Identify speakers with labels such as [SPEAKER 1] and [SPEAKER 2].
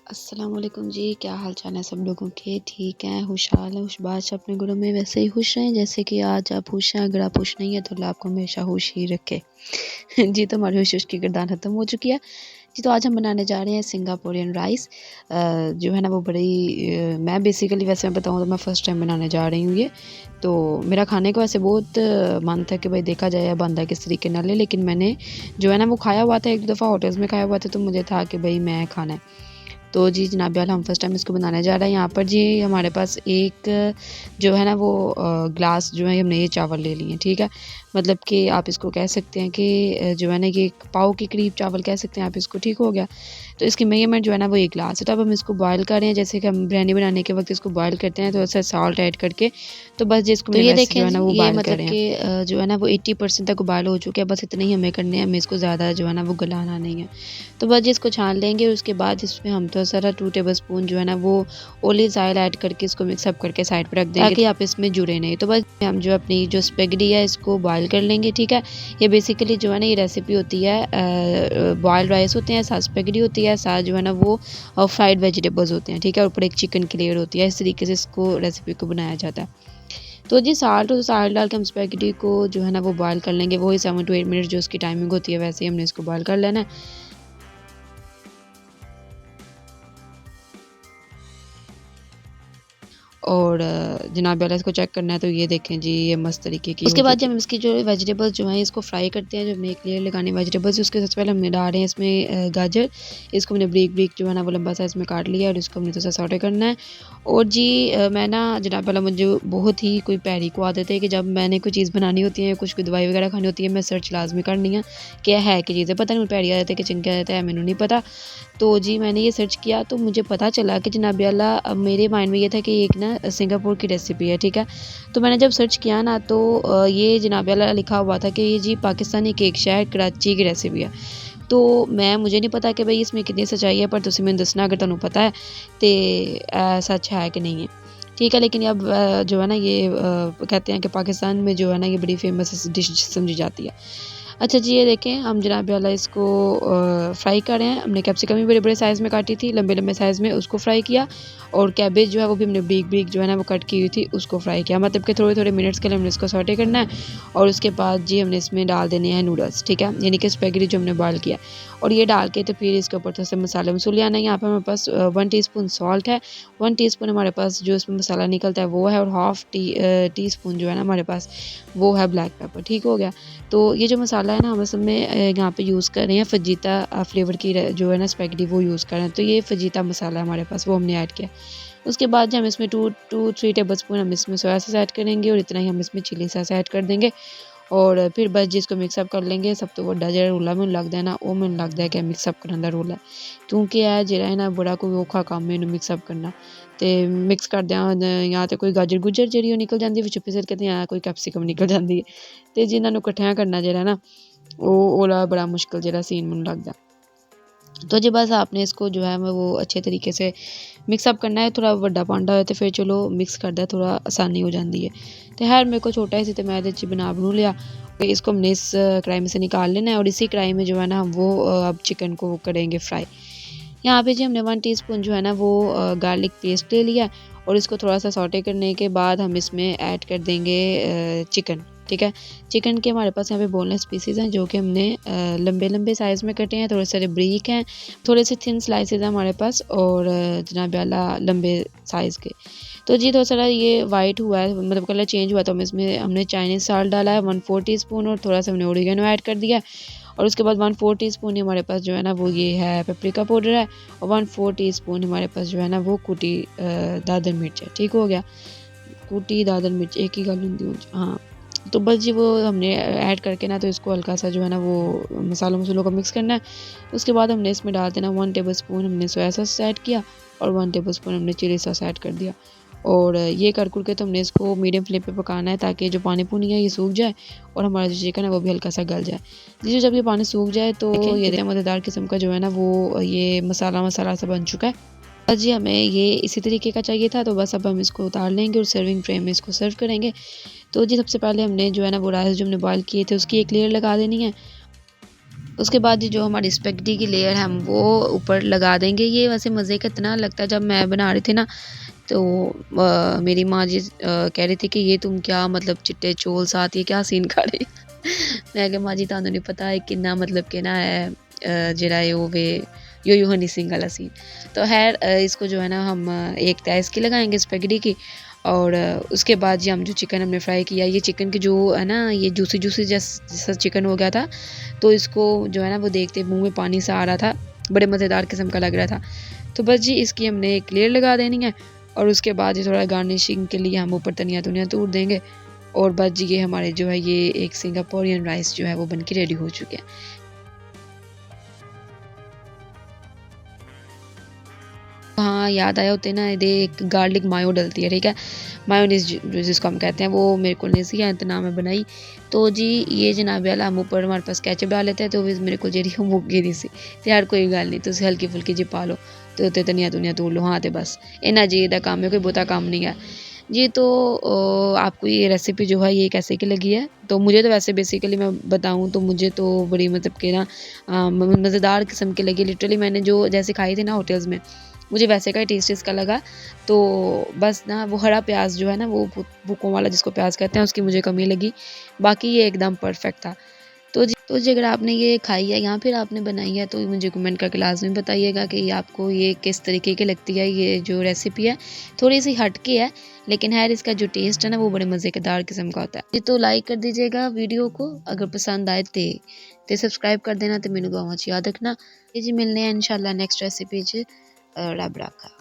[SPEAKER 1] अस्सलाम वालेकुम जी, क्या हाल चाल है सब लोगों के? ठीक हैं, खुशहाल हैं, खुशबाश अपने घरों में वैसे ही खुश रहें जैसे कि आज आप खुश हैं। अगर आप खुश नहीं हैं तो अल्लाह आपको हमेशा खुश ही रखे। जी, तो हमारी खुश की किरदार ख़त्म हो चुकी है। जी, तो आज हम बनाने जा रहे हैं सिंगापुरियन राइस। जो है ना वो बड़ी मैं बेसिकली वैसे मैं बताऊँ तो मैं फ़र्स्ट टाइम बनाने जा रही हूँ ये। तो मेरा खाने का वैसे बहुत मन था कि भाई देखा जाए बनता है किस तरीके नाल, लेकिन मैंने जो है ना वो खाया हुआ था, 1-2 दफ़ा होटल्स में खाया हुआ था, तो मुझे था कि भाई मैं खाना है। तो जी जनाब यार हम फ़र्स्ट टाइम इसको बनाने जा रहे हैं। यहाँ पर जी हमारे पास एक जो है ना वो ग्लास जो है हमने ये चावल ले लिए हैं, ठीक है। मतलब कि आप इसको कह सकते हैं कि जो है ना ये एक पाव के करीब चावल कह सकते हैं आप इसको, ठीक हो गया। तो इसकी मेजरमेंट जो है ना वो 1 ग्लास है। तो अब हम इसको बॉयल कर रहे हैं, जैसे कि हम बिरयानी बनाने के वक्त इसको बॉयल करते हैं, थोड़ा सा सॉल्ट ऐड करके। तो बस जिसको
[SPEAKER 2] तो
[SPEAKER 1] हमने
[SPEAKER 2] ये
[SPEAKER 1] वैसे जो
[SPEAKER 2] देखें
[SPEAKER 1] है
[SPEAKER 2] जी,
[SPEAKER 1] ना वो
[SPEAKER 2] ये
[SPEAKER 1] बॉयल कर
[SPEAKER 2] मतलब
[SPEAKER 1] रहे हैं।
[SPEAKER 2] कि
[SPEAKER 1] जो है ना वो 80% तक बॉयल हो चुके हैं, बस इतने ही हमें करने हैं, हमें इसको ज़्यादा जो है ना वो गलाना नहीं है। तो बस इसको छान लेंगे और उसके बाद इसमें हम थोड़ा सा 2 टेबल स्पून जो है ना वो ओलिव ऑयल ऐड करके इसको मिक्सअप करके साइड पे रख देंगे ताकि आप इसमें जुड़े नहीं। तो बस हम जो अपनी जो स्पेगेटी है इसको बॉयल कर लेंगे, ठीक है। ये बेसिकली जो है ना ये रेसिपी होती है, बॉयल्ड राइस होते हैं, साथ स्पेगेटी होती है, साथ जो है ना वो फ्राइड वेजिटेबल्स होते हैं, ठीक है। ऊपर एक चिकन की लेयर होती है। इस तरीके से इसको रेसिपी को बनाया जाता है। तो जी साल्ट डाल के हम स्पेगेटी को जो है ना वो बॉयल कर लेंगे, वही 7 टू 8 मिनट जो उसकी टाइमिंग होती है वैसे ही हमने इसको बॉयल कर लेना है। और जनाब वाला इसको चेक करना है तो ये देखें जी ये मस्त तरीके की
[SPEAKER 2] उसके
[SPEAKER 1] हो
[SPEAKER 2] बाद
[SPEAKER 1] चुकी
[SPEAKER 2] जब
[SPEAKER 1] है।
[SPEAKER 2] हम इसकी जो वेजिटेबल्स जो हैं इसको फ्राई करते हैं, जो हमने एक लेयर लगानी वेजिटेबल्स उसके सबसे पहले हमने डाल रहे हैं इसमें गाजर। इसको हमने ब्रीक ब्रीक जो है ना वो लंबा साइज में काट लिया और इसको हमने थोड़ा सा सॉटे करना है। और जी मैं ना जनाब वाला मुझे बहुत ही कोई पैरी को आदत है कि जब मैंने कोई चीज़ बनानी होती है, कुछ कोई दवाई वगैरह खानी होती है, मैं सर्च लाजमी करनी है क्या है कि चीज़ें पता नहीं पैरी आदत है कि चंगी आदत है मैंने नहीं पता। तो जी मैंने ये सर्च किया तो मुझे पता चला कि जनाब अल्लाह मेरे माइंड में ये था कि एक ना सिंगापुर की रेसिपी है, ठीक है। तो मैंने जब सर्च किया ना तो ये जनाब अल्लाह लिखा हुआ था कि ये जी पाकिस्तानी केक शहर कराची की रेसिपी है। तो मुझे नहीं पता कि भाई इसमें कितनी सच्चाई है, पर तुसी मैनूं दसना अगर तुहानूं पता है तो सच है कि नहीं है, ठीक है। लेकिन अब जो है ना ये कहते हैं कि पाकिस्तान में जो है ना ये बड़ी फेमस डिश समझी जाती है। अच्छा जी ये देखें हम जनाब वाला इसको फ्राई कर रहे हैं। हमने कैप्सिकम भी बड़े-बड़े साइज़ में काटी थी, लंबे-लंबे साइज़ में उसको फ्राई किया। और कैबेज जो है वो भी हमने ब्रीक-ब्रीक जो है ना वो कट की हुई थी उसको फ्राई किया। मतलब कि थोड़े-थोड़े मिनट्स के लिए हमने इसको सौटे करना है। और उसके बाद जी हमने इसमें डाल देने हैं नूडल्स, ठीक है। यानी कि स्पैगेटी जो हमने बॉयल किया और ये डाल के तो फिर इसके ऊपर थोड़ा सा मसाले-वसूले आने हैं। यहाँ पे हमारे पास 1 टीस्पून सॉल्ट है, 1 टीस्पून हमारे पास जो इसमें मसाला निकलता है वो है, और हाफ़ टीस्पून जो है ना हमारे पास वो है ब्लैक पेपर, ठीक हो गया। तो ये जो मसाला है ना हम असल में यहाँ पे यूज़ कर रहे हैं फजीता फ्लेवर की जो है ना स्पैगेटी वो यूज़ कर रहे हैं। तो ये फजीता मसाला है हमारे पास, वो हमने ऐड किया। उसके बाद जो हम इसमें 2-3 टेबलस्पून हम इसमें सोया सॉस ऐड करेंगे और इतना ही हम इसमें चिली सॉस ऐड कर देंगे। और फिर बस जिसको मिक्सअप कर लेंगे। सब तो वड्डा जिहड़ा रोला मैनूं लगदा है ना वो मैनूं लगदा है कि मिक्सअप करन दा रोला है, क्योंकि ਇਹ ਜਿਹੜਾ है ना बड़ा कोई औखा काम है इहनूं मिक्सअप करना। ਤੇ ਮਿਕਸ ਕਰਦਿਆਂ ਜਾਂ ਤਾਂ ਕੋਈ ਗਾਜਰ ਗੁਜਰ ਜਿਹੜੀ ਉਹ ਨਿਕਲ ਜਾਂਦੀ ਵਿੱਚੋਂ ਫਿਸਲ ਕੇ ਤੇ ਜਾਂ ਕੋਈ ਕੈਪਸਿਕਮ ਨਿਕਲ ਜਾਂਦੀ ਹੈ। ਤੇ ਜਿਨ੍ਹਾਂ ਨੂੰ ਇਕੱਠਿਆਂ ਕਰਨਾ ਜਿਹੜਾ ਨਾ ਉਹ ਉਹਦਾ बड़ा मुश्किल ਜਿਹੜਾ सीन मैनूं लगदा। तो जी बस आपने इसको जो है वो अच्छे तरीके से मिक्सअप करना है। थोड़ा वड्डा भांडा हो तो फिर चलो मिक्स करदा थोड़ा आसानी हो जाती है। तो खैर मेरे को छोटा ही सी तो मैं इहदे च बनू लिया। इसको हमने इस कढ़ाई में से निकाल लेना है और इसी कढ़ाई में जो है ना हम वो अब चिकन को करेंगे फ्राई। यहाँ पे जी हमने 1 टीस्पून जो है ना वो गार्लिक पेस्ट ले लिया और इसको थोड़ा सा सौटे करने के बाद हम इसमें ऐड कर देंगे चिकन, ठीक है। चिकन के हमारे पास यहाँ पे बोनलेस पीसेस हैं जो कि हमने लंबे-लंबे साइज़ में कटे हैं, थोड़े सारे ब्रीक हैं, थोड़े से थिन स्लाइसेस हैं हमारे पास और जनाब आला लंबे साइज़ के। तो जी थोड़ा सा ये वाइट हुआ है, मतलब कलर चेंज हुआ तो हम इसमें हमने चाइनीज़ सॉल्ट डाला है 1/4 टीस्पून और थोड़ा सा हमने ओरिगेनो ऐड कर दिया। और उसके बाद 1/4 टीस्पून ही हमारे पास जो है ना वो ये है पेपरिका पाउडर है और 1/4 टीस्पून हमारे पास जो है ना वो कुटी दादर मिर्च है, ठीक हो गया। कुटी दादर मिर्च एक ही गल हुंदी हाँ। तो बस जी वो हमने ऐड करके ना तो इसको हल्का सा जो है ना वो मसालों को मिक्स करना है। उसके बाद हमने इसमें डाल देना 1 टेबलस्पून हमने सोया सॉस ऐड किया और 1 टेबलस्पून हमने चिली सॉस ऐड कर दिया। और ये कर के तो हमने इसको मीडियम फ्लेम पे पकाना है ताकि जो पानी पुनी है ये सूख जाए और हमारा जो चिकन है वो भी हल्का सा गल जाए। जी जब ये पानी सूख जाए तो ये मज़ेदार किस्म का जो है ना वो ये मसाला सा बन चुका है। बस जी हमें ये इसी तरीके का चाहिए था। तो बस अब हम इसको उतार लेंगे और सर्विंग ट्रे में इसको सर्व करेंगे। तो जी सबसे पहले हमने जो है ना वो राइस जो हमने बॉयल किए थे उसकी एक लेयर लगा देनी है। उसके बाद जो हमारी स्पेगेटी की लेयर है हम वो ऊपर लगा देंगे। ये वैसे मज़े का इतना लगता है, जब मैं बना रही थी ना तो मेरी माँ जी कह रही थी कि ये तुम क्या मतलब चिट्टे चौल साथ ये क्या सीन खा रही मैं कहा माँ जी तुहानू नहीं पता है कितना मतलब कि ना है जरा वो वे यो हनी सिंह वाला सीन। तो खैर इसको जो है ना हम एक तय इसकी लगाएंगे स्पेगेटी की, और उसके बाद जी हम जो चिकन हमने फ्राई किया, ये चिकन की जो है ना ये जूसी जूसी जैसा चिकन हो गया था, तो इसको जो है ना वो देखते मुंह में पानी सा आ रहा था, बड़े मज़ेदार किस्म का लग रहा था। तो बस जी इसकी हमने एक लेयर लगा देनी है, और उसके बाद ये थोड़ा गार्निशिंग के लिए हम ऊपर धनिया धुनिया तोड़ देंगे। और बस जी ये हमारे जो है ये एक सिंगापुरियन राइस जो है वो बनके रेडी हो चुके हैं। हाँ याद आया होते ना दे एक गार्लिक मायो डलती है, ठीक है, मायोनीज जिसको हम कहते हैं, वो मेरे को नहीं सी इतना मैं बनाई। तो जी ये जनाब वाला हम ऊपर हमारे पास केचप डाल लेते हैं, तो मेरे को जी मुक गई सी तो यार कोई गल नहीं, तुम हल्की फुल्की जी पा लो तो धनिया धुनिया तोड़ लो। हाँ तो बस इन्ना जी का काम है, कोई बहुता काम नहीं है जी। तो आपको ये रेसिपी जो है ये कैसे की लगी है? तो मुझे तो वैसे बेसिकली मैं बताऊँ तो मुझे तो बड़ी मतलब कि ना मज़ेदार किस्म की लगी। लिटरली मैंने जो जैसे खाई थी ना होटल्स में, मुझे वैसे का ही टेस्ट इसका लगा। तो बस ना वो हरा प्याज जो है ना वो भुक्कों वाला जिसको प्याज कहते हैं उसकी मुझे कमी लगी, बाकी ये एकदम परफेक्ट था। तो जी अगर आपने ये खाई है या फिर आपने बनाई है तो मुझे कमेंट करके लाजमी बताइएगा कि आपको ये किस तरीके की लगती है। ये जो रेसिपी है थोड़ी सी हट के है, लेकिन है इसका जो टेस्ट है ना वो बड़े मज़ेदार किस्म का होता है जी। तो लाइक कर दीजिएगा वीडियो को, अगर पसंद आए तो सब्सक्राइब कर देना, तो मैनू दुआवां च याद रखना जी। मिलने हैं इंशाल्लाह नेक्स्ट रेसिपी च। रब राखा।